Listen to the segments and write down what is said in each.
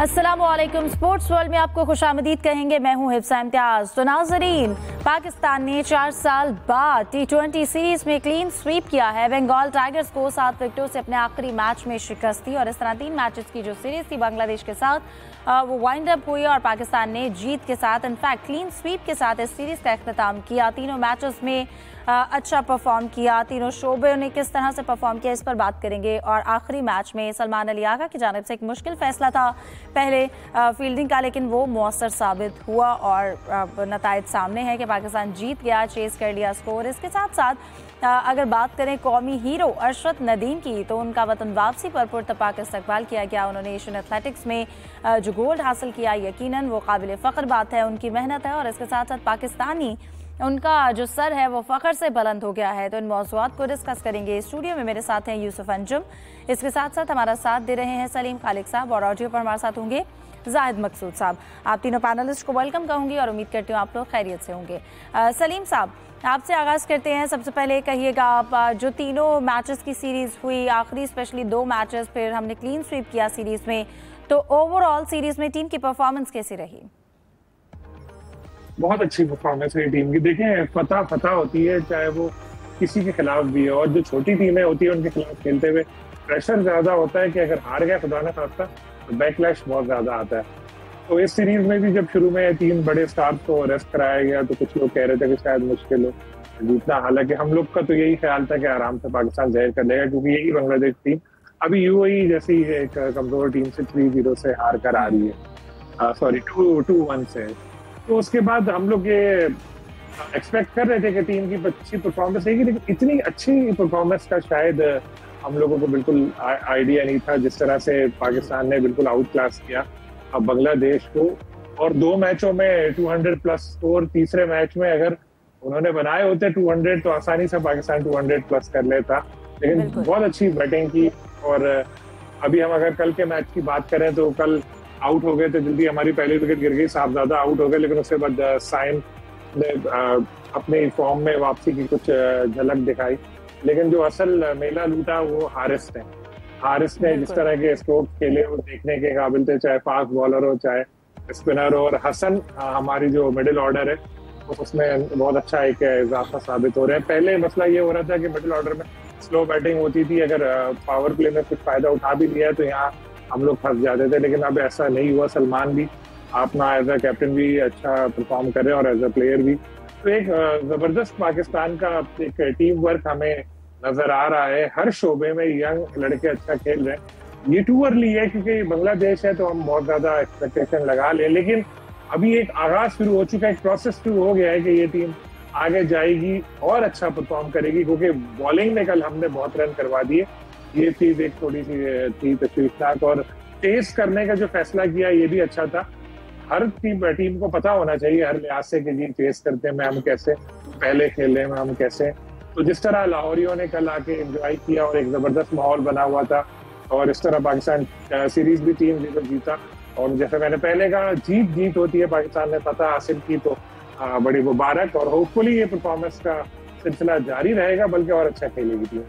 अस्सलामुअलैकुम। Sports world में आपको खुशामदीद कहेंगे। मैं हूं हिफ्सा इम्तियाज। तो नाजरीन, पाकिस्तान ने 4 साल बाद T20 सीरीज में क्लीन स्वीप किया है। बंगाल टाइगर्स को 7 विकेटों से अपने आखिरी मैच में शिकस्त दी और इस तरह 3 मैचेस की जो सीरीज थी बांग्लादेश के साथ वो वाइंड अप हुई और पाकिस्तान ने जीत के साथ, इनफैक्ट क्लीन स्वीप के साथ इस सीरीज का अख्ताम किया। तीनों मैचेस में अच्छा परफॉर्म किया। तीनों शोबे ने किस तरह से परफॉर्म किया, इस पर बात करेंगे। और आखिरी मैच में सलमान अली आगा की जानिब से एक मुश्किल फैसला था पहले फील्डिंग का, लेकिन वो मौसर साबित हुआ और नताइज सामने है कि पाकिस्तान जीत गया, चेस कर लिया स्कोर। इसके साथ साथ अगर बात करें कौमी हीरो अरशद नदीम की, तो उनका वतन वापसी पर पुरतपाक इस्तकबाल किया गया। उन्होंने एशियन एथलेटिक्स में जो गोल्ड हासिल किया, यकीनन वो काबिल फ़ख्र बात है, उनकी मेहनत है। और इसके साथ साथ पाकिस्तानी उनका जो सर है वो फ़ख्र से बुलंद हो गया है। तो इन मौज़ूआत को डिस्कस करेंगे। स्टूडियो में मेरे साथ हैं यूसुफ अंजुम, इसके साथ साथ हमारा साथ दे रहे हैं सलीम खालिक साहब, और ऑडियो पर हमारे साथ होंगे जाहिद मकसूद साहब। आप तीनों पैनलिस्ट को वेलकम कहूँगी और उम्मीद करती हूँ आप लोग खैरियत से होंगे। सलीम साहब, आपसे आगाज़ करते हैं। सबसे पहले कहिएगा आप, जो तीनों मैचेस की सीरीज़ हुई, आखिरी स्पेशली 2 मैचेस, फिर हमने क्लीन स्वीप किया सीरीज़ में, तो ओवरऑल सीरीज़ में टीम की परफॉर्मेंस कैसी रही? बहुत अच्छी परफॉर्मेंस है टीम की। देखें, फतह होती है चाहे वो किसी के खिलाफ भी है, और जो छोटी टीमें होती है उनके खिलाफ खेलते हुए प्रेशर ज्यादा होता है कि अगर हार गया खुदा ना खास्ता तो बैकलैश बहुत ज्यादा आता है। तो इस सीरीज में भी जब शुरू में 3 बड़े स्टार्स को रेस्ट कराया गया तो कुछ लोग कह रहे थे कि शायद मुश्किल हो जीतना, हालांकि हम लोग का तो यही ख्याल था कि आराम से पाकिस्तान जहर कर लेगा, क्योंकि यही बांग्लादेश टीम अभी यूएई जैसी एक कमजोर टीम से 3-0 से हार कर आ रही है, सॉरी 2-1 से। तो उसके बाद हम लोग ये एक्सपेक्ट कर रहे थे कि टीम की अच्छी परफॉर्मेंस रहेगी, लेकिन इतनी अच्छी परफॉर्मेंस का शायद हम लोगों को बिल्कुल आइडिया नहीं था। जिस तरह से पाकिस्तान ने बिल्कुल आउट क्लास किया अब बांग्लादेश को, और 2 मैचों में 200 प्लस स्कोर, तीसरे मैच में अगर उन्होंने बनाए होते 200 तो आसानी से पाकिस्तान 200 प्लस कर लेता, लेकिन बहुत अच्छी बैटिंग की। और अभी हम अगर कल के मैच की बात करें तो कल आउट हो गए थे जल्दी, हमारी पहली विकेट गिर गई, साहबजादा आउट हो गए, लेकिन उसके बाद साइम ने अपने फॉर्म में वापसी की कुछ झलक दिखाई। लेकिन जो असल मेला लूटा वो हारिस ने जिस तरह के स्ट्रोक खेले वो देखने के काबिल थे, चाहे फास्ट बॉलर हो चाहे स्पिनर हो। और हसन हमारी जो मिडिल ऑर्डर है उसमें बहुत अच्छा एक इजाफा साबित हो रहा है। पहले मसला ये हो रहा था कि मिडिल ऑर्डर में स्लो बैटिंग होती थी, अगर पावर प्ले में कुछ फायदा उठा भी लिया तो यहाँ हम लोग फंस जाते थे, लेकिन अब ऐसा नहीं हुआ। सलमान भी अपना एज अ कैप्टन भी अच्छा परफॉर्म कर रहे हैं और एज अ प्लेयर भी। तो एक जबरदस्त पाकिस्तान का एक टीम वर्क हमें नजर आ रहा है। हर शोबे में यंग लड़के अच्छा खेल रहे हैं। ये टू अर्ली है क्योंकि बांग्लादेश है तो हम बहुत ज्यादा एक्सपेक्टेशन लगा ले, लेकिन अभी एक आगाज शुरू हो चुका है, एक प्रोसेस शुरू हो गया है कि ये टीम आगे जाएगी और अच्छा परफॉर्म करेगी, क्योंकि बॉलिंग में कल हमने बहुत रन करवा दिए। ये चीज एक थोड़ी सी थी तशवीशनाक, और चेस करने का जो फैसला किया ये भी अच्छा था। हर टीम को पता होना चाहिए हर लिहाज से कि जी चेस करते में हम कैसे, पहले खेलने में हम कैसे। तो जिस तरह लाहौरियों ने कल आके एंजॉय किया और एक जबरदस्त माहौल बना हुआ था, और इस तरह पाकिस्तान सीरीज भी 3-0 जीता। और जैसे मैंने पहले कहा, जीत होती है, पाकिस्तान ने फतह हासिल की तो बड़ी मुबारक, और होपफुली ये परफॉर्मेंस का सिलसिला जारी रहेगा, बल्कि और अच्छा खेलेगी टीम।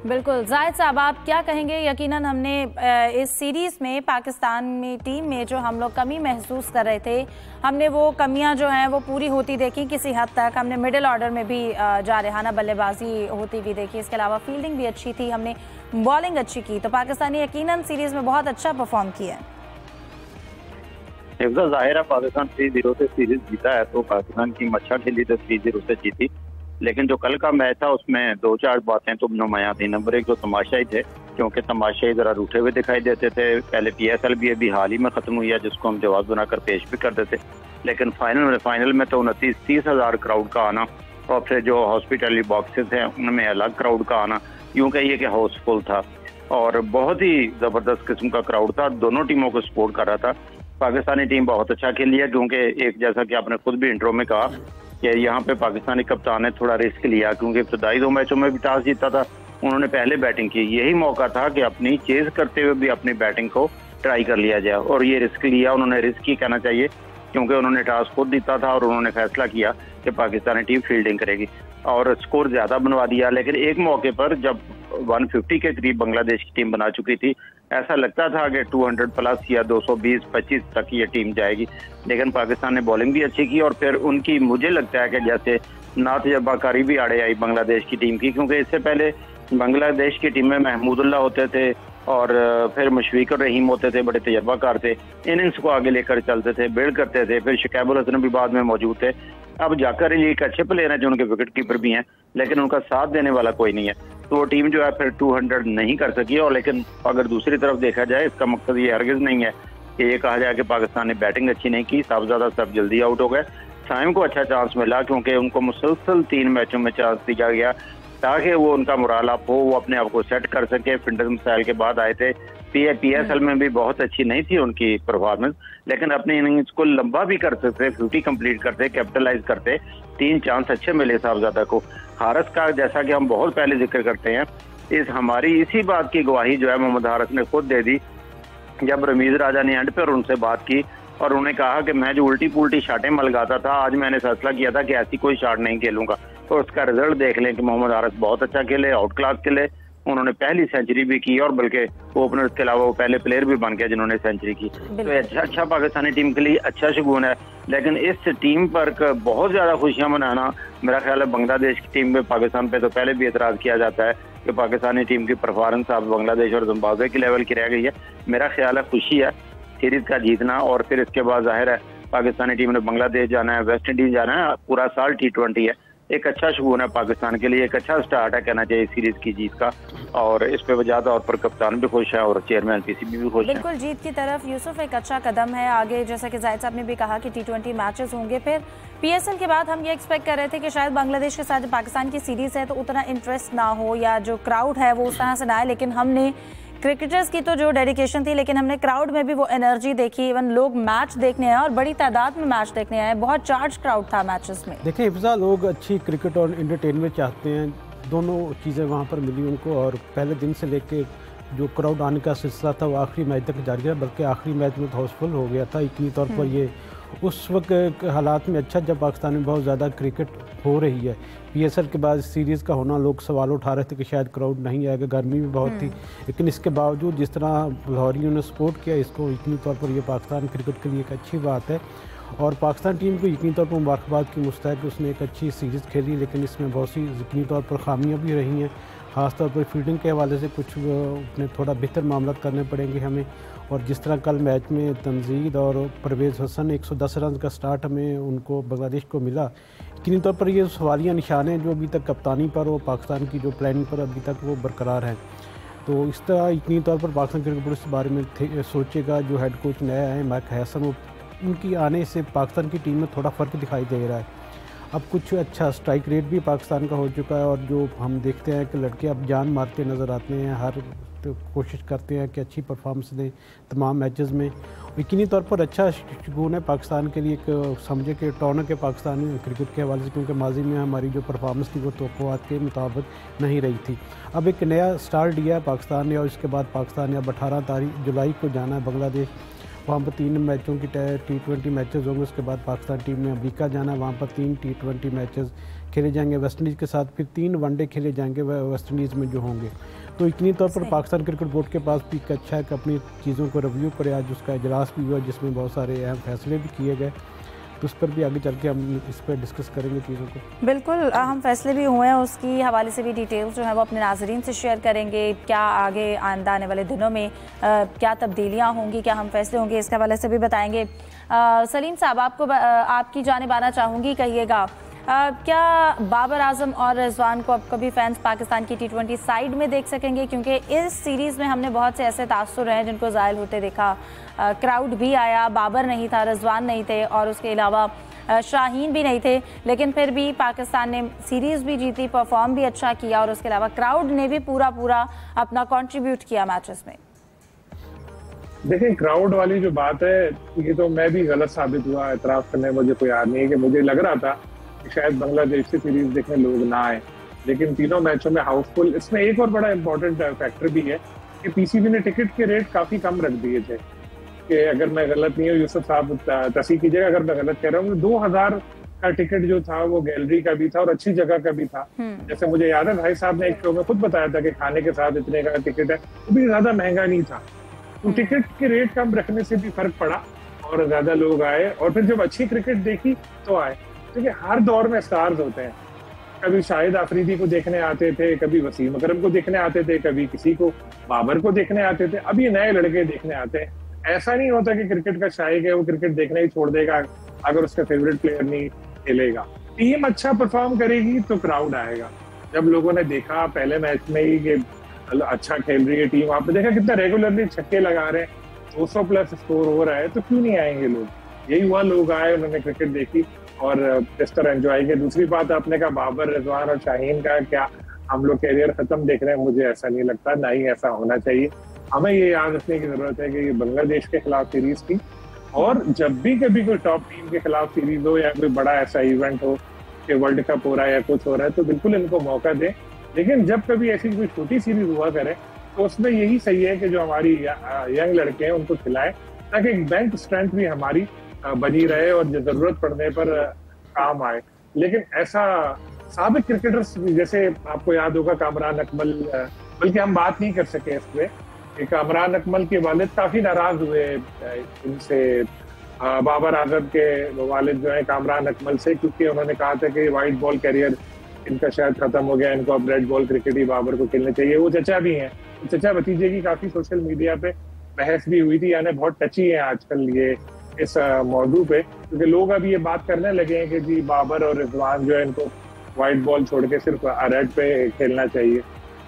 बिल्कुल। जाहिद साहब, आप क्या कहेंगे? यकीनन हमने इस सीरीज़ में पाकिस्तान में टीम में जो हम लोग कमी महसूस कर रहे थे, हमने वो कमियां जो हैं वो पूरी होती देखी किसी हद तक। हमने मिडिल ऑर्डर में भी जारहाना बल्लेबाजी होती भी देखी, इसके अलावा फील्डिंग भी अच्छी थी, हमने बॉलिंग अच्छी की, तो पाकिस्तान ने यकीनन सीरीज़ में बहुत अच्छा परफॉर्म किया है। जाहिर है पाकिस्तान 3-0 से सीरीज जीता है, तो पाकिस्तान की अच्छा खेली तो 3-0 से जीती। लेकिन जो कल का मैच था उसमें 2-4 बातें तो नुमायां थी। नंबर 1 जो तमाशाई थे, क्योंकि तमाशाई जरा रूठे हुए दिखाई देते थे। पहले PSL भी अभी हाल ही में खत्म हुई है, जिसको हम जवाब बनाकर पेश भी कर देते, लेकिन फाइनल में तो 29-30 हजार क्राउड का आना, और फिर जो हॉस्पिटलिटी बॉक्सेस हैं उनमें अलग क्राउड का आना, यूं कहिए कि हाउसफुल था और बहुत ही जबरदस्त किस्म का क्राउड था। दोनों टीमों को सपोर्ट कर रहा था। पाकिस्तानी टीम बहुत अच्छा खेली है, क्योंकि एक जैसा कि आपने खुद भी इंट्रो में कहा कि यहाँ पे पाकिस्तानी कप्तान ने थोड़ा रिस्क लिया, क्योंकि इब्तदाई 2 मैचों में भी टॉस जीता था, उन्होंने पहले बैटिंग की। यही मौका था कि अपनी चेज करते हुए भी अपनी बैटिंग को ट्राई कर लिया जाए, और ये रिस्क लिया उन्होंने। रिस्क ही कहना चाहिए, क्योंकि उन्होंने टॉस खुद जीता था और उन्होंने फैसला किया कि पाकिस्तानी टीम फील्डिंग करेगी और स्कोर ज्यादा बनवा दिया। लेकिन एक मौके पर जब 150 के करीब बांग्लादेश की टीम बना चुकी थी। ऐसा लगता था कि 200 प्लस या 220-25 तक ये टीम जाएगी, लेकिन पाकिस्तान ने बॉलिंग भी अच्छी की और फिर उनकी मुझे लगता है कि जैसे ना तजर्बाकारी भी आड़े आई बांग्लादेश की टीम की, क्योंकि इससे पहले बांग्लादेश की टीम में महमूदुल्लाह होते थे और फिर मुशफिकुर रहीम होते थे, बड़े तजर्बाकार थे, इनिंग्स को आगे लेकर चलते थे, बिल्ड करते थे। फिर शकीबुल हसन भी बाद में मौजूद थे। अब जाकर अली एक अच्छे प्लेयर हैं जो उनके विकेट कीपर भी हैं, लेकिन उनका साथ देने वाला कोई नहीं है, तो वो टीम जो है फिर 200 नहीं कर सकी। और लेकिन अगर दूसरी तरफ देखा जाए, इसका मकसद ये हरगिज नहीं है कि ये कहा जाए कि पाकिस्तान ने बैटिंग अच्छी नहीं की, साहबजादा सब जल्दी आउट हो गए। साइम को अच्छा चांस मिला क्योंकि उनको मुसलसल 3 मैचों में चांस दिया गया ताकि वो उनका मोराल अप हो, वो अपने आप को सेट कर सके। फिटनेस मसाइल के बाद आए थे। PSL में भी बहुत अच्छी नहीं थी उनकी परफॉर्मेंस, लेकिन अपनी इनिंग्स को लंबा भी कर सकते, 50 कंप्लीट करते, कैपिटलाइज करते। 3 चांस अच्छे मिले साहबजादा को। हारिस का जैसा कि हम बहुत पहले जिक्र करते हैं, हमारी इसी बात की गवाही जो है मोहम्मद हारिस ने खुद दे दी जब रमीज राजा ने एंड पर उनसे बात की और उन्हें कहा कि मैं जो उल्टी पुल्टी शाटें मलगाता था, आज मैंने फैसला किया था कि ऐसी कोई शाट नहीं खेलूंगा। तो उसका रिजल्ट देख लें कि मोहम्मद हारिस बहुत अच्छा खेले, आउट क्लास खेले। उन्होंने पहली सेंचुरी भी की और बल्कि ओपनर के अलावा वो पहले प्लेयर भी बन गया जिन्होंने सेंचुरी की। तो अच्छा पाकिस्तानी टीम के लिए अच्छा शगुन है, लेकिन इस टीम पर बहुत ज्यादा खुशियां मनाना, मेरा ख्याल है बांग्लादेश की टीम में पाकिस्तान पे तो पहले भी एतराज किया जाता है कि पाकिस्तानी टीम की परफॉर्मेंस अब बांग्लादेश और जिम्बाब्वे के लेवल की रह गई है। मेरा ख्याल है खुशी है सीरीज का जीतना, और फिर इसके बाद जाहिर है पाकिस्तानी टीम ने बांग्लादेश जाना है, वेस्ट इंडीज जाना है, पूरा साल T20 है। एक अच्छा शगुन है पाकिस्तान के लिए, एक अच्छा स्टार्ट है कहना चाहिए सीरीज की जीत का, और इस पे वजह तौर पर कप्तान भी खुश है और चेयरमैन PCB भी खुश है। बिल्कुल, जीत की तरफ यूसुफ एक अच्छा कदम है आगे। जैसा कि जाहिद साहब ने भी कहा कि T20 मैचेस होंगे, फिर PSL के बाद हम ये एक्सपेक्ट कर रहे थे कि शायद बांग्लादेश के साथ जो पाकिस्तान की सीरीज है तो उतना इंटरेस्ट ना हो या जो क्राउड है वो उस तरह से ना आए, लेकिन हमने क्रिकेटर्स की तो जो डेडिकेशन थी, लेकिन हमने क्राउड में भी वो एनर्जी देखी। इवन लोग मैच देखने आए और बड़ी तादाद में मैच देखने आए, बहुत चार्ज क्राउड था मैचेस में। देखिए हिफ्जा, लोग अच्छी क्रिकेट और एंटरटेनमेंट चाहते हैं, दोनों चीज़ें वहाँ पर मिली उनको। और पहले दिन से लेके जो क्राउड आने का सिलसिला था वो आखिरी मैच तक जारी रहा, बल्कि आखिरी मैच में तो हाउसफुल हो गया था। यकीनी तौर पर ये उस वक्त हालात में अच्छा जब पाकिस्तान में बहुत ज़्यादा क्रिकेट हो रही है। PSL के बाद सीरीज़ का होना, लोग सवाल उठा रहे थे कि शायद क्राउड नहीं आएगा, गर्मी भी बहुत थी, लेकिन इसके बावजूद जिस तरह लाहौरियों ने सपोर्ट किया इसको, यकीनी तौर पर यह पाकिस्तान क्रिकेट के लिए एक अच्छी बात है। और पाकिस्तान टीम को यकीनी तौर पर मुबारकबाद की मुस्तहक कि उसने एक अच्छी सीरीज़ खेली, लेकिन इसमें बहुत सी यकीनी तौर पर खामियाँ भी रही हैं। ख़ासतौर पर फील्डिंग के हवाले से कुछ अपने थोड़ा बेहतर मामला करने पड़ेंगे हमें। और जिस तरह कल मैच में तंजीद और परवेज़ हसन 110 रन का स्टार्ट हमें उनको बांग्लादेश को मिला, यकीनी तौर पर ये सवालिया निशान हैं जो अभी तक कप्तानी पर और पाकिस्तान की जो प्लानिंग पर अभी तक वो बरकरार हैं। तो इस तरह यकीनी तौर पर पाकिस्तान क्रिकेट बोर्ड इस बारे में सोचेगा। जो हेड कोच नया है माइक हैसन, उनकी आने से पाकिस्तान की टीम में थोड़ा फ़र्क दिखाई दे रहा है। अब कुछ अच्छा स्ट्राइक रेट भी पाकिस्तान का हो चुका है, और जो हम देखते हैं कि लड़के अब जान मारते नज़र आते हैं, हर तो कोशिश करते हैं कि अच्छी परफॉर्मेंस दें तमाम मैचेस में। यकीनी तौर पर अच्छा शगुन है पाकिस्तान के लिए, एक समझे कि टॉर्नर के पाकिस्तानी क्रिकेट के हवाले से, क्योंकि माजी में हमारी जो परफॉर्मेंस थी वो तवक्कुआत के मुताबिक नहीं रही थी। अब एक नया स्टार्ट दिया है पाकिस्तान ने, और इसके बाद पाकिस्तान ने अब 18 जुलाई को जाना है बांग्लादेश। वहाँ पर 3 मैचों की T20 मैचेस होंगे। उसके बाद पाकिस्तान टीम ने अमेरिका जाना है, वहाँ पर 3 T20 मैचेस खेले जाएंगे वेस्ट इंडीज़ के साथ, फिर 3 वनडे खेले जाएंगे वेस्ट इंडीज़ में जो होंगे। तो यकीनी तौर पर पाकिस्तान क्रिकेट बोर्ड के पास भी एक अच्छा है कि अपनी चीज़ों को रिव्यू करे। आज उसका इजलास भी हुआ जिसमें बहुत सारे अहम फैसले भी किए गए, तो उस पर भी आगे चल के हम इस पर डिस्कस करेंगे चीज़ों को। बिल्कुल, अहम फैसले भी हुए हैं, उसकी हवाले से भी डिटेल्स जो है वो अपने नाजरीन से शेयर करेंगे। क्या आगे आने वाले दिनों में क्या तब्दीलियाँ होंगी, क्या हम फैसले होंगे, इसके हवाले से भी बताएंगे। सलीम साहब, आपकी जानिब आना चाहूँगी, कहिएगा क्या बाबर आजम और रिजवान को अब कभी फैंस पाकिस्तान की T20 साइड में देख सकेंगे? क्योंकि इस सीरीज़ में हमने बहुत से ऐसे तासुर हैं जिनको ज़ायल होते देखा। क्राउड भी आया, बाबर नहीं था, रिजवान नहीं थे, और उसके अलावा शाहीन भी नहीं थे, लेकिन फिर भी पाकिस्तान ने सीरीज़ भी जीती, परफॉर्म भी अच्छा किया, और उसके अलावा क्राउड ने भी पूरा अपना कंट्रीब्यूट किया मैचेस में। देखिए, क्राउड वाली जो बात है ये तो मैं भी गलत साबित हुआ, एतराफ़ करने में मुझे कोई याद नहीं है कि मुझे लग रहा था शायद बांग्लादेश से सीरीज देखने लोग ना आए, लेकिन तीनों मैचों में हाउसफुल। इसमें एक और बड़ा इंपॉर्टेंट फैक्टर भी है कि PCB ने टिकट के रेट काफी कम रख दिए थे, कि अगर मैं गलत नहीं हूँ, यूसुफ साहब तस्दीक कीजिएगा अगर मैं गलत कह रहा हूँ, 2000 का टिकट जो था वो गैलरी का भी था और अच्छी जगह का भी था। जैसे मुझे याद है भाई साहब ने एक शो में खुद बताया था कि खाने के साथ इतने का टिकट है, वो भी ज्यादा महंगा नहीं था। तो टिकट के रेट कम रखने से भी फर्क पड़ा और ज्यादा लोग आए, और फिर जब अच्छी क्रिकेट देखी तो आए। क्योंकि हर दौर में स्टार्स होते हैं, कभी शाहिद आफरीदी को देखने आते थे, कभी वसीम अकरम को देखने आते थे, कभी किसी को बाबर को देखने आते थे, अब ये नए लड़के देखने आते हैं। ऐसा नहीं होता कि क्रिकेट का शायक है वो क्रिकेट देखना ही छोड़ देगा अगर उसका फेवरेट प्लेयर नहीं खेलेगा। टीम अच्छा परफॉर्म करेगी तो क्राउड आएगा। जब लोगों ने देखा पहले मैच में ही कि अच्छा खेल रही है टीम, आपने देखा कितना रेगुलरली छक्के लगा रहे हैं, 200 प्लस स्कोर हो रहा है, तो क्यों नहीं आएंगे लोग? यही हुआ, लोग आए, उन्होंने क्रिकेट देखी और इस तरह एंजॉय किया। दूसरी बात आपने कहा बाबर, रिजवान और शाहीन का क्या हम लोग कैरियर खत्म देख रहे हैं, मुझे ऐसा नहीं लगता, ना ही ऐसा होना चाहिए। हमें ये याद रखने की जरूरत है कि ये बांग्लादेश के खिलाफ सीरीज थी, और जब भी कभी कोई टॉप टीम के खिलाफ सीरीज हो या कोई बड़ा ऐसा इवेंट हो कि वर्ल्ड कप हो रहा है या कुछ हो रहा है, तो बिल्कुल इनको मौका दें। लेकिन जब कभी ऐसी कोई छोटी सीरीज हुआ करे तो उसमें यही सही है कि जो हमारी यंग लड़के हैं उनको खिलाएं, ताकि एक बेंच स्ट्रेंथ भी हमारी बनी रहे और जरूरत पड़ने पर काम आए। लेकिन ऐसा साबिक क्रिकेटर्स जैसे आपको याद होगा कामरान अकमल, बल्कि हम बात नहीं कर सके इस पे, कामरान अकमल के वालिद काफी नाराज हुए इनसे, बाबर आजम के वालिद जो है कामरान अकमल से, क्योंकि उन्होंने कहा था कि वाइट बॉल कैरियर इनका शायद खत्म हो गया, इनको अब रेड बॉल क्रिकेट ही बाबर को खेलना चाहिए। वो चचा भी हैं, चचा भतीजे की काफी सोशल मीडिया पे बहस भी हुई थी, यानी बहुत टची है आजकल ये इस मौजू पे, क्योंकि लोग अब ये बात करने लगे हैं कि जी बाबर और रिजवान जो है इनको व्हाइट बॉल छोड़ के सिर्फ रेड पे खेलना चाहिए।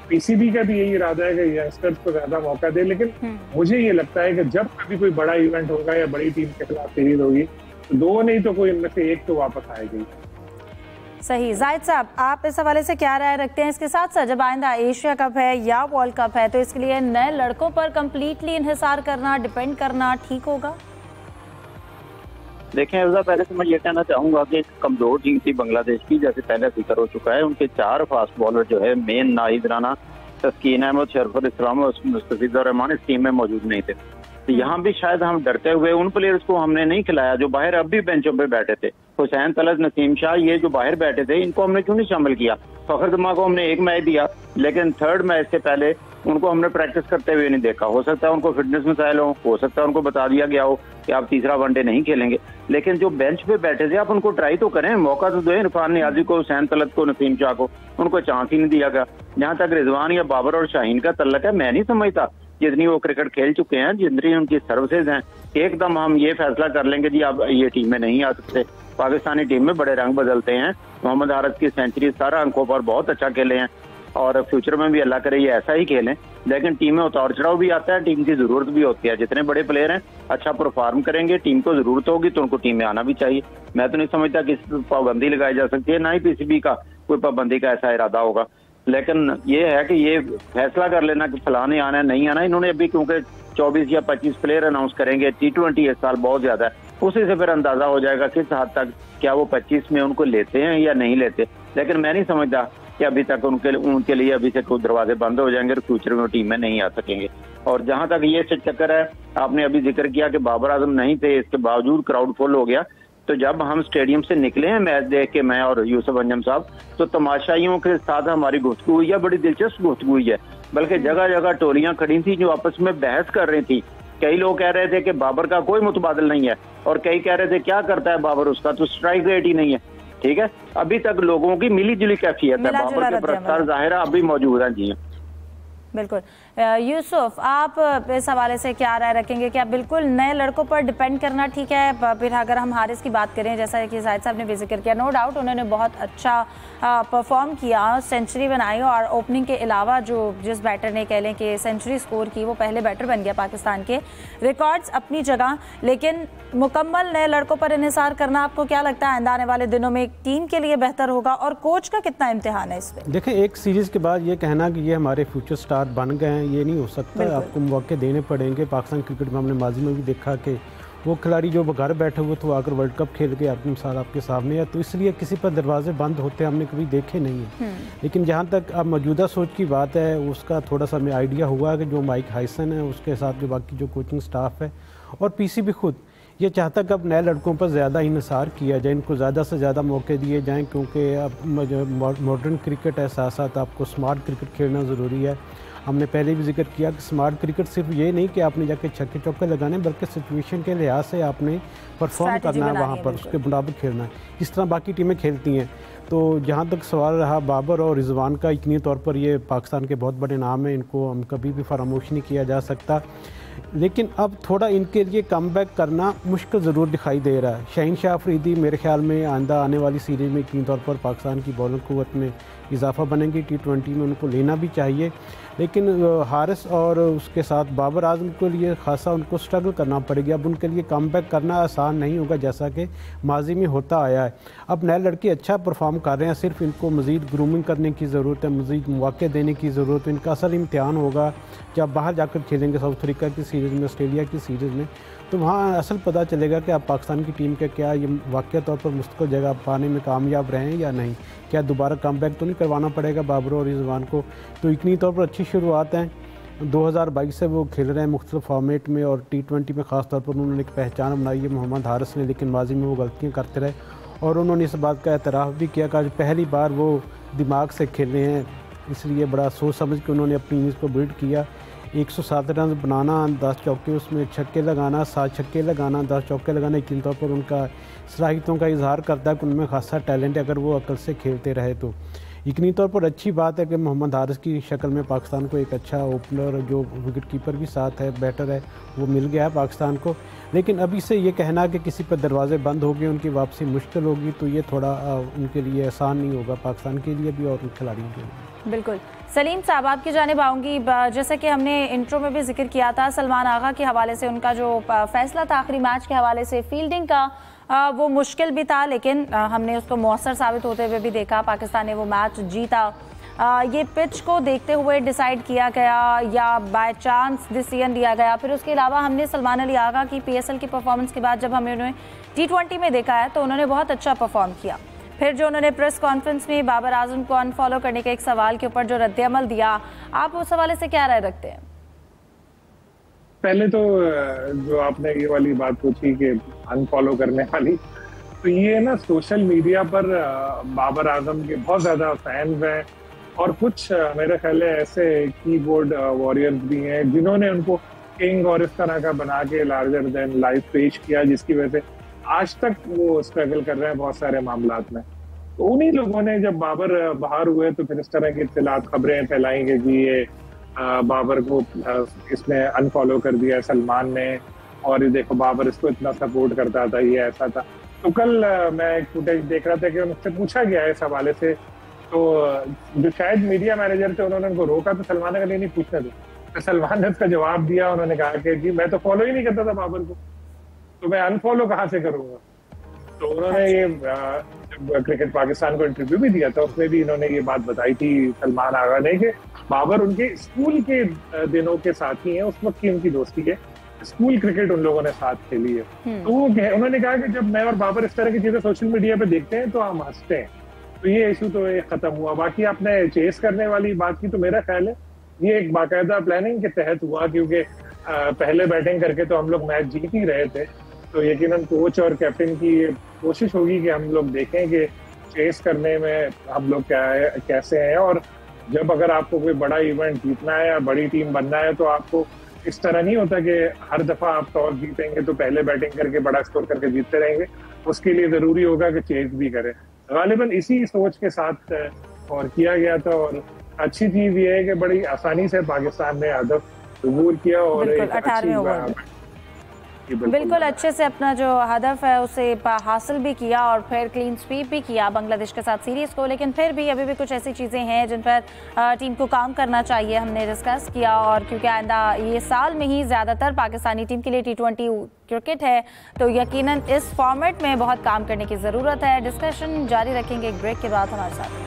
पीसीबी का भी यही इरादा है कि यंगस्टर्स को ज्यादा मौका दे, लेकिन मुझे ये लगता है कि जब कभी कोई बड़ा इवेंट होगा या बड़ी टीम के खिलाफ सीरीज होगी तो दो नहीं तो कोई इनमें से एक तो वापस आएगी। सही। जाहिद साहब, आप इस हवाले से क्या राय रखते हैं? इसके साथ साथ जब आइंदा एशिया कप है या वर्ल्ड कप है तो इसके लिए नए लड़कों पर कंप्लीटली इन्हिसार करना, डिपेंड करना ठीक होगा? देखें अफजा, पहले तो मैं ये कहना चाहूंगा कि कमजोर टीम थी बांग्लादेश की, जैसे पहले जिक्र हो चुका है। उनके 4 फास्ट बॉलर जो है मेन नाहिद राना, तस्कीन अहमद, शरफुल इस्लाम और मुस्तफिजुर रहमान इस टीम में मौजूद नहीं थे। तो यहाँ भी शायद हम डरते हुए उन प्लेयर्स को हमने नहीं खिलाया जो बाहर अब भी बेंचों पे बैठे थे। हुसैन तलत, नसीम शाह, ये जो बाहर बैठे थे इनको हमने क्यों नहीं शामिल किया? फखर जमा को हमने 1 मैच दिया, लेकिन 3rd मैच से पहले उनको हमने प्रैक्टिस करते हुए नहीं देखा। हो सकता है उनको फिटनेस मसाइल हो सकता है उनको बता दिया गया हो कि आप तीसरा वनडे नहीं खेलेंगे, लेकिन जो बेंच पे बैठे थे आप उनको ट्राई तो करें, मौका तो दें। इरफान नियाजी को, हुसैन तलत को, नसीम शाह को, उनको चांस ही नहीं दिया गया। जहां तक रिजवान या बाबर और शाहीन का तल्लक है, मैं नहीं समझता जितनी वो क्रिकेट खेल चुके हैं, जितनी उनकी सर्विसेज हैं, एकदम हम ये फैसला कर लेंगे जी आप ये टीम में नहीं आ सकते। पाकिस्तानी टीम में बड़े रंग बदलते हैं। मोहम्मद हारिस की सेंचुरी 17 अंकों पर बहुत अच्छा खेले हैं और फ्यूचर में भी अल्लाह करे ये ऐसा ही खेलें, लेकिन टीम में उतार चढ़ाव भी आता है, टीम की जरूरत भी होती है। जितने बड़े प्लेयर हैं अच्छा परफॉर्म करेंगे, टीम को जरूरत होगी तो उनको टीम में आना भी चाहिए। मैं तो नहीं समझता कि इस पर पाबंदी लगाई जा सकती है, ना ही पीसीबी का कोई पाबंदी का ऐसा इरादा होगा। लेकिन ये है कि ये फैसला कर लेना कि फलाने आना है नहीं आना, इन्होंने अभी क्योंकि 24 या 25 प्लेयर अनाउंस करेंगे, T20 इस साल बहुत ज्यादा है, उसी से फिर अंदाजा हो जाएगा किस हद तक क्या वो 25 में उनको लेते हैं या नहीं लेते। लेकिन मैं नहीं समझता कि अभी तक उनके लिए अभी से कोई दरवाजे बंद हो जाएंगे और फ्यूचर में वो टीम में नहीं आ सकेंगे। और जहां तक ये चक्कर है, आपने अभी जिक्र किया कि बाबर आजम नहीं थे, इसके बावजूद क्राउड फुल हो गया। तो जब हम स्टेडियम से निकले हैं मैच देख के, मैं और यूसुफ अंजम साहब, तो तमाशाइयों के साथ हमारी गुफ्तगू हुई है, बड़ी दिलचस्प गुफ्तगू हुई है। बल्कि जगह जगह टोलियां खड़ी थी जो आपस में बहस कर रही थी। कई लोग कह रहे थे कि बाबर का कोई मुतबादिल नहीं है, और कई कह रहे थे क्या करता है बाबर, उसका तो स्ट्राइक रेट ही नहीं है। ठीक है, अभी तक लोगों की मिली जुली कैफियत है, बाबर के प्रस्ताव जाहिर अभी मौजूद है। जी बिल्कुल। यूसुफ, आप इस हवाले से क्या राय रखेंगे? क्या बिल्कुल नए लड़कों पर डिपेंड करना ठीक है? फिर अगर हम हारिस की बात करें, जैसा कि जाहिद साहब ने भी जिक्र किया, नो डाउट उन्होंने बहुत अच्छा परफॉर्म किया, सेंचुरी बनाई, और ओपनिंग के अलावा जो जिस बैटर ने कह लें कि सेंचुरी स्कोर की, वो पहले बैटर बन गया पाकिस्तान के। रिकॉर्ड्स अपनी जगह, लेकिन मुकम्मल नए लड़कों पर इन्हिसार करना आपको क्या लगता है आने वाले दिनों में टीम के लिए बेहतर होगा, और कोच का कितना इम्तिहान है इस पर? देखें, एक सीरीज़ के बाद ये कहना कि ये हमारे फ्यूचर स्टार बन गए हैं, ये नहीं हो सकता। आपको मौके देने पड़ेंगे। पाकिस्तान क्रिकेट में हमने माजी में भी देखा कि वो खिलाड़ी जो घर बैठे हुए थे वो आकर वर्ल्ड कप खेल के अपने साथ आपके सामने है, तो इसलिए किसी पर दरवाजे बंद होते हमने कभी देखे नहीं है। लेकिन जहाँ तक अब मौजूदा सोच की बात है, उसका थोड़ा सा हमें आइडिया हुआ कि जो माइक हाइसन है उसके साथ जो बाकी जो कोचिंग स्टाफ है और पीसीबी खुद ये चाहता कि अब नए लड़कों पर ज़्यादा इंहिसार किया जाए, इनको ज़्यादा से ज़्यादा मौके दिए जाएं, क्योंकि अब मॉडर्न क्रिकेट है, साथ साथ आपको स्मार्ट क्रिकेट खेलना ज़रूरी है। हमने पहले भी जिक्र किया कि स्मार्ट क्रिकेट सिर्फ ये नहीं कि आपने जाके छक्के चौके लगाने, बल्कि सिचुएशन के लिहाज से आपने परफॉर्म करना है, वहाँ पर उसके मुताबिक खेलना है, इस तरह बाकी टीमें खेलती हैं। तो जहाँ तक सवाल रहा बाबर और रिजवान का, यकीनी तौर पर ये पाकिस्तान के बहुत बड़े नाम हैं, इनको हम कभी भी फरामोश नहीं किया जा सकता। लेकिन अब थोड़ा इनके लिए कमबैक करना मुश्किल ज़रूर दिखाई दे रहा है। शाहीन शाह अफरीदी मेरे ख्याल में आइंदा आने वाली सीरीज़ में यकीनी तौर पर पाकिस्तान की बॉलिंग क़ुव्वत में इजाफा बनेंगी, T20 में उनको लेना भी चाहिए। लेकिन हारिस और उसके साथ बाबर आजम के लिए खासा उनको स्ट्रगल करना पड़ेगा। अब उनके लिए कमबैक करना आसान नहीं होगा, जैसा कि माजी में होता आया है। अब नए लड़के अच्छा परफॉर्म कर रहे हैं, सिर्फ इनको मज़ीद ग्रूमिंग करने की ज़रूरत है, मज़ीद मौके देने की ज़रूरत है। इनका असल इम्तिहान होगा जब बाहर जाकर खेलेंगे साउथ अफ्रीका की सीरीज़ में, ऑस्ट्रेलिया की सीरीज़ में, तो वहाँ असल पता चलेगा कि आप पाकिस्तान की टीम के क्या ये वाक़ई तौर पर मुस्तक़िल जगह पाने में कामयाब रहे हैं या नहीं। क्या दोबारा कमबैक तो नहीं करवाना पड़ेगा बाबर और रिजवान को। तो यकीनी तौर पर अच्छी शुरुआत है। 2022 से वो खेल रहे हैं मुख्तलिफ फॉर्मेट में, और T20 में ख़ास तौर पर उन्होंने एक पहचान बनाई है मोहम्मद हारिस ने। लेकिन माजी में वो गलतियाँ करते रहे, और उन्होंने इस बात का एतराफ़ भी किया कि आज पहली बार वो दिमाग से खेले हैं, इसलिए बड़ा सोच समझ के उन्होंने अपनी इनिंग्स को बिल्ड किया। 107 रन बनाना, 10 चौके, उसमें छक्के लगाना, 7 छक्के लगाना, 10 चौके लगाना, यकीनी तौर पर उनका सलाहियतों का इजहार करता है कि उनमें खासा टैलेंट है अगर वो अकल से खेलते रहे तो। यकीनी तौर पर अच्छी बात है कि मोहम्मद हारिस की शक्ल में पाकिस्तान को एक अच्छा ओपनर, जो विकेट कीपर भी साथ है, बैटर है, वो मिल गया है पाकिस्तान को। लेकिन अभी से ये कहना कि किसी पर दरवाजे बंद हो गए, उनकी वापसी मुश्किल होगी, तो ये थोड़ा उनके लिए आसान नहीं होगा, पाकिस्तान के लिए भी और उन खिलाड़ियों के लिए। बिल्कुल। सलीम साहब, आपकी जानिब आऊँगी। जैसे कि हमने इंट्रो में भी जिक्र किया था, सलमान आगा के हवाले से उनका जो फैसला था आखिरी मैच के हवाले से फील्डिंग का, वो मुश्किल भी था, लेकिन हमने उसको मौसर साबित होते हुए भी देखा। पाकिस्तान ने वो मैच जीता। ये पिच को देखते हुए डिसाइड किया गया या बाय चांस डिसीजन लिया गया? फिर उसके अलावा हमने सलमान अली आगा की PSL की परफॉर्मेंस के बाद जब हमने उन्हें T20 में देखा है तो उन्होंने बहुत अच्छा परफॉर्म किया। फिर जो उन्होंने प्रेस कॉन्फ्रेंस में बाबर आजम को अनफॉलो करने के एक सवाल के ऊपर जो रद्द-ए-अमल दिया, आप उस हवाले से क्या राय रखते हैं? पहले तो जो आपने ये वाली बात पूछी कि अनफॉलो करने वाली, तो ये ना सोशल मीडिया पर बाबर आजम के बहुत ज्यादा फैंस हैं, और कुछ मेरे ख्याल है ऐसे कीबोर्ड वॉरियर्स भी हैं जिन्होंने उनको किंग और इस तरह का बना के लार्जर देन लाइफ पेश किया, जिसकी वजह से आज तक वो स्ट्रगल कर रहे हैं बहुत सारे मामलात में। तो उन्हीं लोगों ने जब बाबर बाहर हुए तो फिर इस तरह की इत्तलात खबरें फैलाई कि जी ये बाबर को इसने अनफॉलो कर दिया सलमान ने, और ये देखो बाबर इसको इतना सपोर्ट करता था, ये ऐसा था। तो कल मैं एक फुटेज देख रहा था कि उनसे पूछा गया है इस हवाले से, तो जो शायद मीडिया मैनेजर थे उन्होंने उनको रोका, तो सलमान ने कहा नहीं पूछने दो। तो सलमान ने उसका जवाब दिया, उन्होंने कहा कि जी मैं तो फॉलो ही नहीं करता था बाबर को, तो मैं अनफॉलो कहाँ से करूंगा। तो उन्होंने ये क्रिकेट पाकिस्तान को इंटरव्यू भी दिया था, उसमें भी इन्होंने ये बात बताई थी सलमान आगा ने कि बाबर उनके स्कूल के दिनों के साथी हैं, उस वक्त की उनकी दोस्ती है, स्कूल क्रिकेट उन लोगों ने साथ खेली है। तो वो उन्होंने कहा कि जब मैं और बाबर इस तरह की चीजें सोशल मीडिया पे देखते हैं तो हम हंसते हैं। तो ये इशू तो ये खत्म हुआ। बाकी आपने चेस करने वाली बात की, तो मेरा ख्याल है ये एक बाकायदा प्लानिंग के तहत हुआ, क्योंकि पहले बैटिंग करके तो हम लोग मैच जीत ही रहे थे, तो यकीनन कोच और कैप्टन की कोशिश होगी कि हम लोग देखें कि चेस करने में हम लोग कैसे हैं, और जब अगर आपको कोई बड़ा इवेंट जीतना है या बड़ी टीम बनना है तो आपको इस तरह नहीं होता कि हर दफा आप टॉस जीतेंगे तो पहले बैटिंग करके बड़ा स्कोर करके जीतते रहेंगे। उसके लिए जरूरी होगा कि चेस भी करें। गालिबन इसी सोच के साथ और किया गया था, और अच्छी चीज ये है कि बड़ी आसानी से पाकिस्तान ने हदफ अबूर किया और बिल्कुल अच्छे से अपना जो हदफ है उसे हासिल भी किया, और फिर क्लीन स्वीप भी किया बांग्लादेश के साथ सीरीज़ को। लेकिन फिर भी अभी भी कुछ ऐसी चीज़ें हैं जिन पर टीम को काम करना चाहिए, हमने डिस्कस किया। और क्योंकि आइंदा ये साल में ही ज़्यादातर पाकिस्तानी टीम के लिए T20 क्रिकेट है, तो यकीनन इस फॉर्मेट में बहुत काम करने की ज़रूरत है। डिस्कशन जारी रखेंगे एक ब्रेक के बाद हमारे साथ।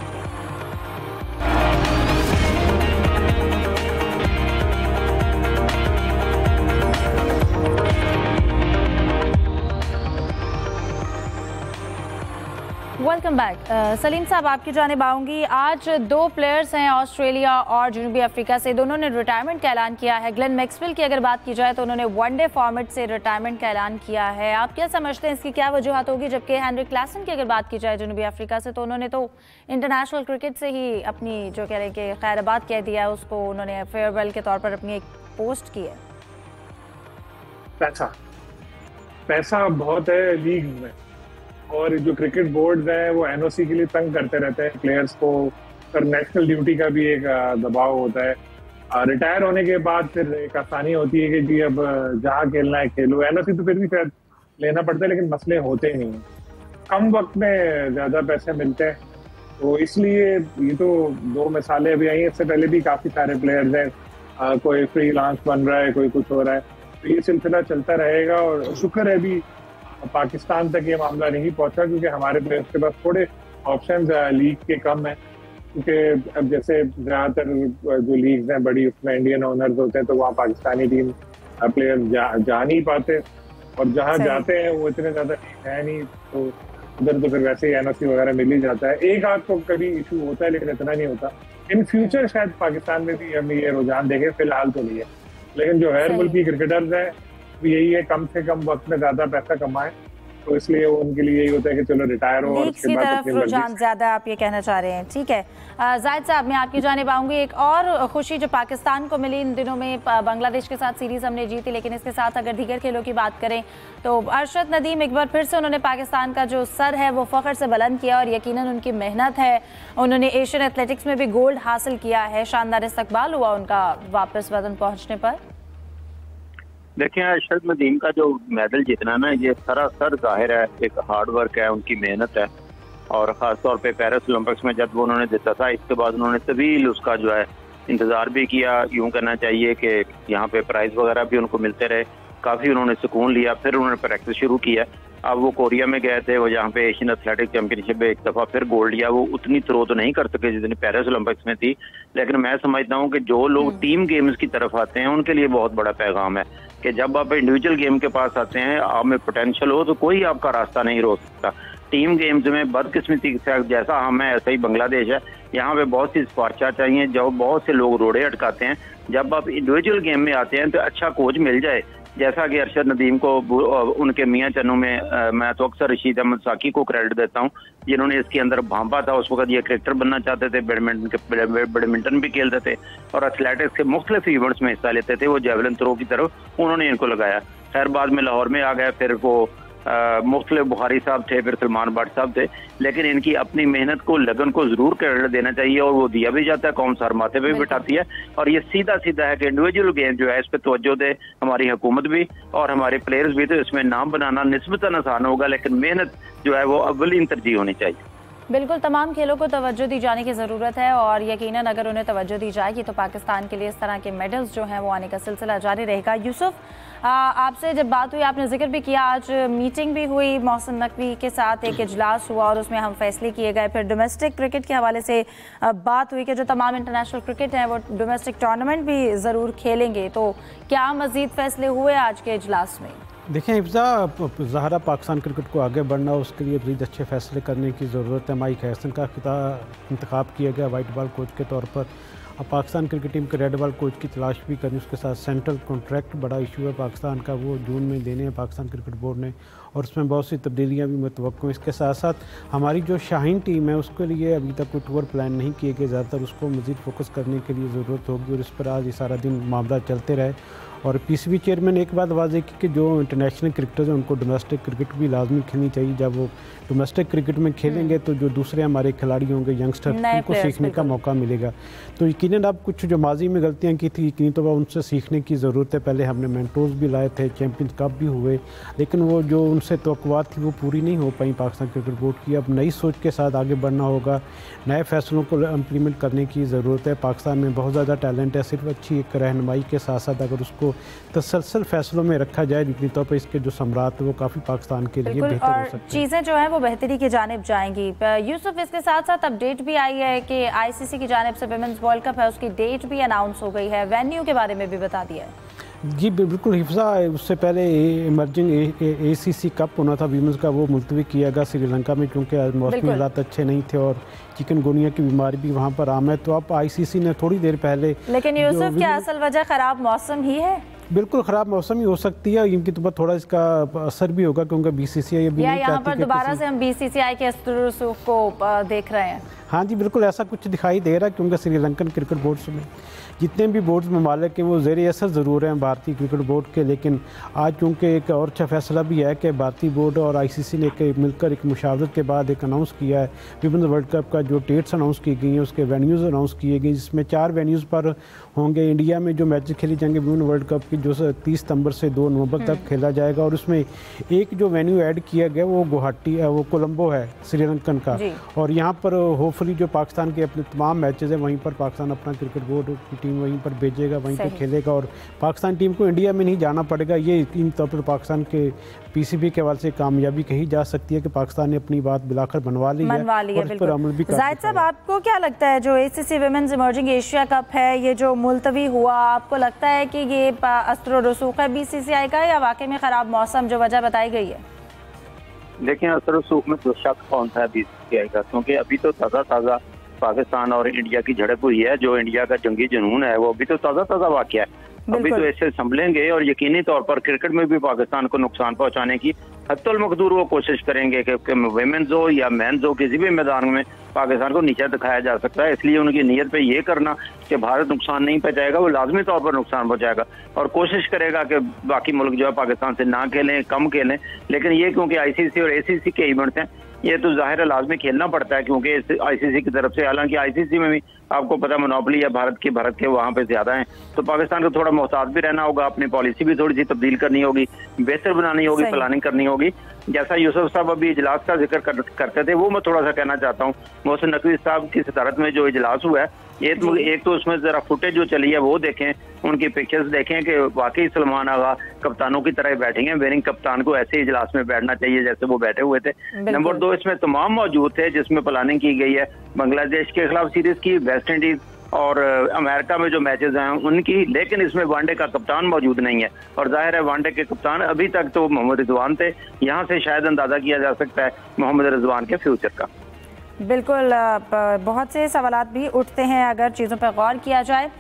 Welcome back. सलीम साहब, आपकी जानिब आऊंगी। आज दो प्लेयर्स हैं ऑस्ट्रेलिया और जनूबी अफ्रीका से, दोनों ने रिटायरमेंट का ऐलान किया है। ग्लेन मैक्सवेल की अगर बात की जाए तो उन्होंने वनडे फॉर्मेट से रिटायरमेंट का ऐलान किया है। आप क्या समझते हैं इसकी क्या वजूहत होगी? जबकि हेनरिक क्लासन की अगर बात की जाए जनूबी अफ्रीका से, तो उन्होंने तो इंटरनेशनल क्रिकेट से ही अपनी जो कह रहे हैं कि खैराबाद कह दिया है, उसको उन्होंने फेयरवेल के तौर पर अपनी एक पोस्ट की है। पैसा बहुत है लीग में, और जो क्रिकेट बोर्ड है वो एनओसी के लिए तंग करते रहते हैं प्लेयर्स को, और नेशनल ड्यूटी का भी एक दबाव होता है। रिटायर होने के बाद फिर एक आसानी होती है कि जी अब जहाँ खेलना है खेलो। एनओसी तो फिर भी शायद लेना पड़ता है, लेकिन मसले होते नहीं हैं। कम वक्त में ज्यादा पैसे मिलते हैं, तो इसलिए ये तो दो मिसालें अभी आई हैं। इससे पहले भी काफी सारे प्लेयर्स हैं, कोई फ्रीलांस बन रहा है, कोई कुछ हो रहा है, तो ये सिलसिला चलता रहेगा। और शुक्र है भी पाकिस्तान तक ये मामला नहीं पहुंचा, क्योंकि हमारे प्लेयर्स के पास थोड़े ऑप्शंस लीग के कम है। क्योंकि अब जैसे ज्यादातर जो लीग्स हैं बड़ी, उसमें इंडियन ओनर्स होते हैं, तो वहाँ पाकिस्तानी टीम प्लेयर जा नहीं पाते, और जहाँ जाते हैं वो इतने ज्यादा है नहीं, तो उधर तो फिर वैसे ही एनओसी वगैरह मिल ही जाता है। एक आध को कभी इशू होता है, लेकिन इतना नहीं होता। इन फ्यूचर शायद पाकिस्तान में भी हम ये रुझान देखें, फिलहाल तो नहीं है। लेकिन जो गैर मुल्की क्रिकेटर्स हैं यही है, कम से कम वक्त में ज्यादा पैसा कमाएं, तो इसलिए उनके लिए यही होता है कि चलो रिटायर हो और उसके बाद अपनी रुझान ज्यादा, आप ये कहना चाह रहे हैं। ठीक है जाहिद साहब, मैं आपकी जानिब आऊंगी। एक और खुशी जो पाकिस्तान को मिली इन दिनों में, बांग्लादेश के साथ सीरीज हमने जीती, लेकिन इसके साथ अगर दीगर खेलों की बात करें तो अरशद नदीम एक बार फिर से उन्होंने पाकिस्तान का जो सर है वो फख्र से बुलंद किया, और यकीनन उनकी मेहनत है। उन्होंने एशियन एथलेटिक्स में भी गोल्ड हासिल किया है, शानदार इस्तकबाल हुआ उनका वापस वतन पहुंचने पर। देखिए, अरशद नदीम का जो मेडल जीतना ना, ये सरासर जाहिर है एक हार्ड वर्क है, उनकी मेहनत है। और ख़ास तौर पे पेरिस ओलंपिक्स में जब वो उन्होंने जीता था, इसके बाद उन्होंने तवील उसका जो है इंतज़ार भी किया। यूँ कहना चाहिए कि यहाँ पे प्राइज़ वगैरह भी उनको मिलते रहे, काफ़ी उन्होंने सुकून लिया। फिर उन्होंने प्रैक्टिस शुरू किया। अब वो कोरिया में गए थे, वो जहाँ पे एशियन एथलेटिक चैंपियनशिप में एक दफ़ा फिर गोल्ड लिया। वो उतनी थ्रो तो नहीं कर सके जितनी पेरिस ओलंपिक्स में थी, लेकिन मैं समझता हूँ कि जो लोग टीम गेम्स की तरफ आते हैं उनके लिए बहुत बड़ा पैगाम है कि जब आप इंडिविजुअल गेम के पास आते हैं, आप में पोटेंशियल हो तो कोई आपका रास्ता नहीं रोक सकता। टीम गेम्स में बदकिस्मती से जैसा हम है ऐसा ही बांग्लादेश है, यहाँ पे बहुत सी सिफारिशें चाहिए, जो बहुत से लोग रोड़े अटकाते हैं। जब आप इंडिविजुअल गेम में आते हैं तो अच्छा कोच मिल जाए, जैसा कि अरशद नदीम को उनके मियाँ चन्नू में मैं तो अक्सर रशीद अहमद साकी को क्रेडिट देता हूँ, जिन्होंने इसके अंदर भांपा था। उस वक्त ये क्रिकेटर बनना चाहते थे, बैडमिंटन भी खेलते थे और एथलेटिक्स के मुख्तलिफ इवेंट्स में हिस्सा लेते थे। वो जेवलिन थ्रो की तरफ उन्होंने इनको लगाया। खैर बाद में लाहौर में आ गए, फिर वो मुख्तलिफ बुखारी साहब थे, फिर सलमान भट्ट साहब थे, लेकिन इनकी अपनी मेहनत को, लगन को जरूर क्रेडिट देना चाहिए, और वो दिया भी जाता है, कौम सर माथे पे भी बिठाती है। और ये सीधा सीधा है कि इंडिविजुअल गेम जो है इस पर तवज्जो दे हमारी हुकूमत भी और हमारे प्लेयर्स भी। तो इसमें नाम बनाना निस्बतन आसान होगा, लेकिन मेहनत जो है वो अव्वलीन तरजीह होनी चाहिए। बिल्कुल, तमाम खेलों को तवज्जो दी जाने की ज़रूरत है, और यकीनन अगर उन्हें तवज्जो दी जाएगी तो पाकिस्तान के लिए इस तरह के मेडल्स जो हैं वो आने का सिलसिला जारी रहेगा। यूसुफ, आपसे जब बात हुई, आपने जिक्र भी किया, आज मीटिंग भी हुई मौसम नकवी के साथ, एक इजलास हुआ और उसमें हम फैसले किए गए। फिर डोमेस्टिक क्रिकेट के हवाले से बात हुई कि जो तमाम इंटरनेशनल क्रिकेट हैं वो डोमेस्टिक टूर्नामेंट भी ज़रूर खेलेंगे। तो क्या मज़ीद फैसले हुए आज के इजलास में? देखें हिफ्ज़ा, ज़ाहरा पाकिस्तान क्रिकेट को आगे बढ़ना, उसके लिए मज़ीद अच्छे फैसले करने की ज़रूरत है। माइक हैसन का इंतखाब किया गया वाइट बॉल कोच के तौर पर। अब पाकिस्तान क्रिकेट टीम के रेड बॉल कोच की तलाश भी करनी, उसके साथ सेंट्रल कॉन्ट्रैक्ट बड़ा इशू है पाकिस्तान का, वो जून में देने हैं पाकिस्तान क्रिकेट बोर्ड ने, और उसमें बहुत सी तब्दीलियाँ भी मुतवक्को हैं। इसके साथ साथ हमारी जो शाहीन टीम है उसके लिए अभी तक कोई टूर प्लान नहीं किए गए, ज़्यादातर उसको मज़ीद फोकस करने के लिए ज़रूरत होगी, और इस पर आज ये सारा दिन मामला चलते रहे। और पीसीबी चेयरमैन ने एक बात वाज़ेह की कि जो इंटरनेशनल क्रिकेटर्स हैं उनको डोमेस्टिक क्रिकेट भी लाजमी खेलनी चाहिए। जब वो डोमेस्टिक क्रिकेट में खेलेंगे तो जो दूसरे हमारे खिलाड़ी होंगे, यंगस्टर, उनको सीखने का मौका मिलेगा। तो यकीनन अब कुछ जो माजी में गलतियां की थी, यकीन तो उनसे सीखने की ज़रूरत है। पहले हमने मेंटोर्स भी लाए थे, चैम्पियंस कप भी हुए, लेकिन वो जो उनसे तवक्कुआत थी वो पूरी नहीं हो पाई पाकिस्तान क्रिकेट बोर्ड की। अब नई सोच के साथ आगे बढ़ना होगा, नए फैसलों को इम्प्लीमेंट करने की ज़रूरत है। पाकिस्तान में बहुत ज़्यादा टैलेंट है, सिर्फ अच्छी एक रहनुमाई के साथ साथ अगर उसको तसलसल फैसलों में रखा जाए, यकीनी तौर पर इसके जो सम्राट है वो काफ़ी पाकिस्तान के लिए बेहतर हो सकते हैं। चीज़ें जो हैं वो बेहतरी की जानिब जाएंगी। यूसुफ, इसके साथ साथ अपडेट भी आई है कि आईसीसी की जानिब से विमेंस वर्ल्ड कप है, उसकी डेट भी अनाउंस हो गई है। वेन्यू के बारे में भी बता दिया है। जी बिल्कुल हिफ्जा, उससे पहले इमर्जिंग ACC कप होना था वीमेंस का, वो मुलतवी किया गया श्रीलंका में क्योंकि मौसमी हालात अच्छे नहीं थे और चिकनगुनिया की बीमारी भी वहाँ पर आम है। तो अब ICC ने थोड़ी देर पहले, लेकिन यूसुफ क्या असल वजह ख़राब मौसम ही है? बिल्कुल ख़राब मौसम ही हो सकती है, इनकी तो थोड़ा इसका असर भी होगा क्योंकि BCCI अभी नहीं यहाँ पर दोबारा से हम BCCI के अस्तर रसूख को देख रहे हैं। हाँ जी बिल्कुल ऐसा कुछ दिखाई दे रहा है क्योंकि श्रीलंकन क्रिकेट बोर्ड्स में जितने भी बोर्ड्स ममालिक हैं वो ज़ेर असर ज़रूर हैं भारतीय क्रिकेट बोर्ड के, लेकिन आज चूँकि एक और अच्छा फैसला भी है कि भारतीय बोर्ड और ICC ने मिलकर एक मुशावरत के बाद एक अनाउंस किया है विमेंस वर्ल्ड कप का जो डेट्स अनाउंस की गई हैं, उसके वेन्यूज़ अनाउंस किए गए, जिसमें 4 वेन्यूज़ पर होंगे। इंडिया में जो मैचेस खेली जाएंगे विमेंस वर्ल्ड कप की जो 30 सितंबर से 2 नवंबर तक खेला जाएगा, और उसमें एक जो वेन्यू ऐड किया गया वो गुवाहाटी वो कोलंबो है श्रीलंकन का, और यहाँ पर होपफुली जो पाकिस्तान के अपने तमाम मैचेस हैं वहीं पर पाकिस्तान अपना क्रिकेट बोर्ड की टीम वहीं पर भेजेगा, वहीं पर खेलेगा और पाकिस्तान टीम को इंडिया में नहीं जाना पड़ेगा। ये इन तौर पर पाकिस्तान के PCB के हवाले से कामयाबी कही जा सकती है कि पाकिस्तान ने अपनी बात बिलाकर बनवा ली है और इस पर अमल भी। जाहिद साहब, आपको क्या लगता है जो ACC women's emerging Asia cup है ये जो मुलतवी हुआ, आपको लगता है कि ये अस्तर रसूख है BCCI का या वाकई में ख़राब मौसम जो वजह बताई गई है? देखिए अस्तर रसूख में तो शक कौन सा है BCCI का, क्योंकि अभी तो ताज़ा पाकिस्तान और इंडिया की झड़प हुई है। जो इंडिया का जंगी जुनून है वो अभी तो ताज़ा वाक़या है। अभी तो ऐसे संभलेंगे और यकीनी तौर पर क्रिकेट में भी पाकिस्तान को नुकसान पहुंचाने की हद्दुल मकदूर वो कोशिश करेंगे कि वुमेन्स हो या मेन्स हो, किसी भी मैदान में पाकिस्तान को नीचे दिखाया जा सकता है। इसलिए उनकी नीयत पे ये करना कि भारत नुकसान नहीं पहुंचाएगा, वो लाजमी तौर पर नुकसान पहुंचाएगा और कोशिश करेगा कि बाकी मुल्क जो है पाकिस्तान से ना खेलें, कम खेलें। लेकिन ये क्योंकि ICC और ACC के इवेंट्स हैं, ये तो जाहिर है लाजमी खेलना पड़ता है क्योंकि ICC की तरफ से, हालांकि ICC में भी आपको पता मोनोपोली है भारत के वहाँ पे ज्यादा है, तो पाकिस्तान को थोड़ा मोहतात भी रहना होगा, अपनी पॉलिसी भी थोड़ी सी तब्दील करनी होगी, बेहतर बनानी होगी, प्लानिंग करनी होगी। जैसा यूसुफ साहब अभी इजलास का जिक्र करते थे, वो मैं थोड़ा सा कहना चाहता हूँ। मोहसिन नकवी साहब की सदारत में जो इजलास हुआ है, एक तो उसमें जरा फुटेज जो चली है वो देखें, उनकी पिक्चर्स देखें कि वाकई सलमान आगा कप्तानों की तरह बैठेंगे। विनिंग कप्तान को ऐसे इजलास में बैठना चाहिए जैसे वो बैठे हुए थे। नंबर 2, इसमें तमाम मौजूद थे जिसमें प्लानिंग की गई है बांग्लादेश के खिलाफ सीरीज की, वेस्ट इंडीज और अमेरिका में जो मैचेस हैं उनकी, लेकिन इसमें वनडे का कप्तान मौजूद नहीं है। और जाहिर है वनडे के कप्तान अभी तक तो मोहम्मद रिजवान थे, यहाँ से शायद अंदाजा किया जा सकता है मोहम्मद रिजवान के फ्यूचर का। बिल्कुल, बहुत से सवालात भी उठते हैं अगर चीज़ों पर गौर किया जाए।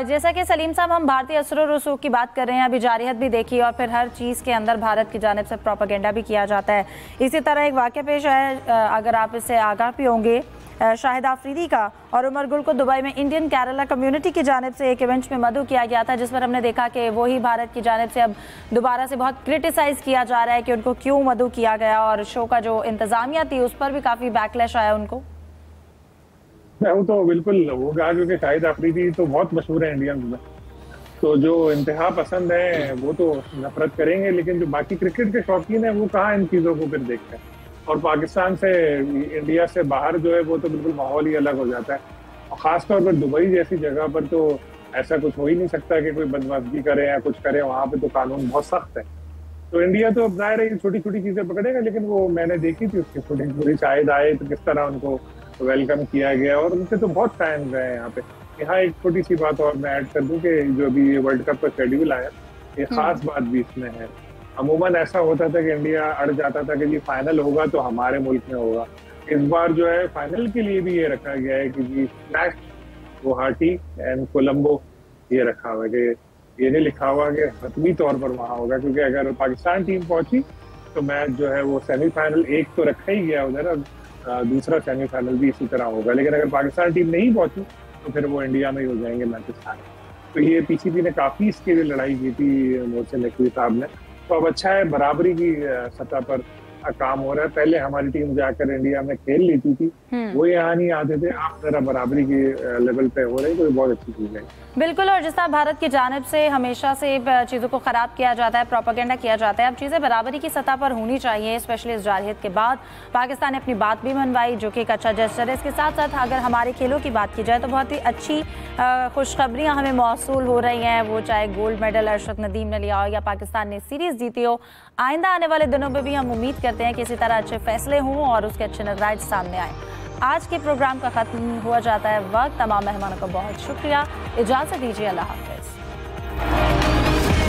जैसा कि सलीम साहब, हम भारतीय असर रसूख की बात कर रहे हैं, अभी जारियत भी देखी और फिर हर चीज़ के अंदर भारत की जानिब से प्रोपेगेंडा भी किया जाता है। इसी तरह एक वाक़या पेश है, अगर आप इससे आगाह भी होंगे, शाहिद आफरीदी का और उमर गुल को दुबई में इंडियन केरला कम्युनिटी की जानिब से एक इवेंट में मदऊ किया गया था, जिस पर हमने देखा कि वही भारत की जानिब से अब दोबारा से बहुत क्रिटिसाइज़ किया जा रहा है कि उनको क्यों मदऊ किया गया, और शो का जो इंतज़ामिया थी उस पर भी काफ़ी बैकलैश आया उनको। वो तो बिल्कुल होगा क्योंकि शाहिद आफरीदी तो बहुत मशहूर है इंडियंस में, तो जो इंतहा पसंद है वो तो नफरत करेंगे, लेकिन जो बाकी क्रिकेट के शौकीन है वो कहाँ इन चीज़ों को फिर देखते हैं। और पाकिस्तान से, इंडिया से बाहर जो है वो तो बिल्कुल माहौल ही अलग हो जाता है, और ख़ासतौर पर दुबई जैसी जगह पर तो ऐसा कुछ हो ही नहीं सकता कि कोई बदमाशी करे या कुछ करे, वहाँ पे तो कानून बहुत सख्त है। तो इंडिया तो जाहिर है छोटी छोटी चीज़ें पकड़ेगा, लेकिन वो मैंने देखी थी उसकी फुटेज पूरी, शायद आए तो किस तरह उनको वेलकम किया गया और उनसे तो बहुत फैन रहे हैं यहाँ पे। यहाँ एक छोटी सी बात और मैं ऐड कर दूं कि जो अभी वर्ल्ड कप का शेड्यूल आया, ये खास बात भी इसमें है। अमूमन ऐसा होता था कि इंडिया अड़ जाता था कि जी फाइनल होगा तो हमारे मुल्क में होगा। इस बार जो है फाइनल के लिए भी ये रखा गया है कि G slash Guwahati and Colombo ये रखा हुआ है, कि ये नहीं लिखा हुआ कि हतमी तौर पर वहाँ होगा, क्योंकि अगर पाकिस्तान टीम पहुंची तो मैच जो है वो सेमीफाइनल एक तो रखा ही गया उधर, और दूसरा सेमीफाइनल भी इसी तरह होगा। लेकिन अगर पाकिस्तान टीम नहीं पहुंची तो फिर वो इंडिया में ही हो जाएंगे मैचेस सारे। तो ये PCB ने काफ़ी इसके लिए लड़ाई की थी मोहसिन नकवी साहब ने, तो अब अच्छा है बराबरी की सतह पर काम हो रहा है। पहले हमारी टीम जाकर इंडिया में खेल लेती थी, वो यहाँ नहीं आते थे, आप जरा बराबरी के लेवल पे हो रही, तो बहुत अच्छी चीज़ है। बिल्कुल, और जिस तरह भारत की जानिब से हमेशा से चीज़ों को ख़राब किया जाता है, प्रोपेगेंडा किया जाता है, अब चीज़ें बराबरी की सतह पर होनी चाहिए। स्पेशली इस जारहियत के बाद पाकिस्तान ने अपनी बात भी मनवाई, जो कि एक अच्छा जेस्चर है। इसके साथ साथ अगर हमारे खेलों की बात की जाए तो बहुत ही अच्छी खुशखबरियाँ हमें मौसूल हो रही हैं, वो चाहे गोल्ड मेडल अरशद नदीम ने लिया हो या पाकिस्तान ने सीरीज़ जीती हो। आइंदा आने वाले दिनों में भी हम उम्मीद करते हैं कि इसी तरह अच्छे फैसले हों और उसके अच्छे नतराइज सामने आए। आज के प्रोग्राम का खत्म हुआ जाता है वक्त। तमाम मेहमानों का बहुत शुक्रिया, इजाज़त दीजिए, अल्लाह हाफ़िज़।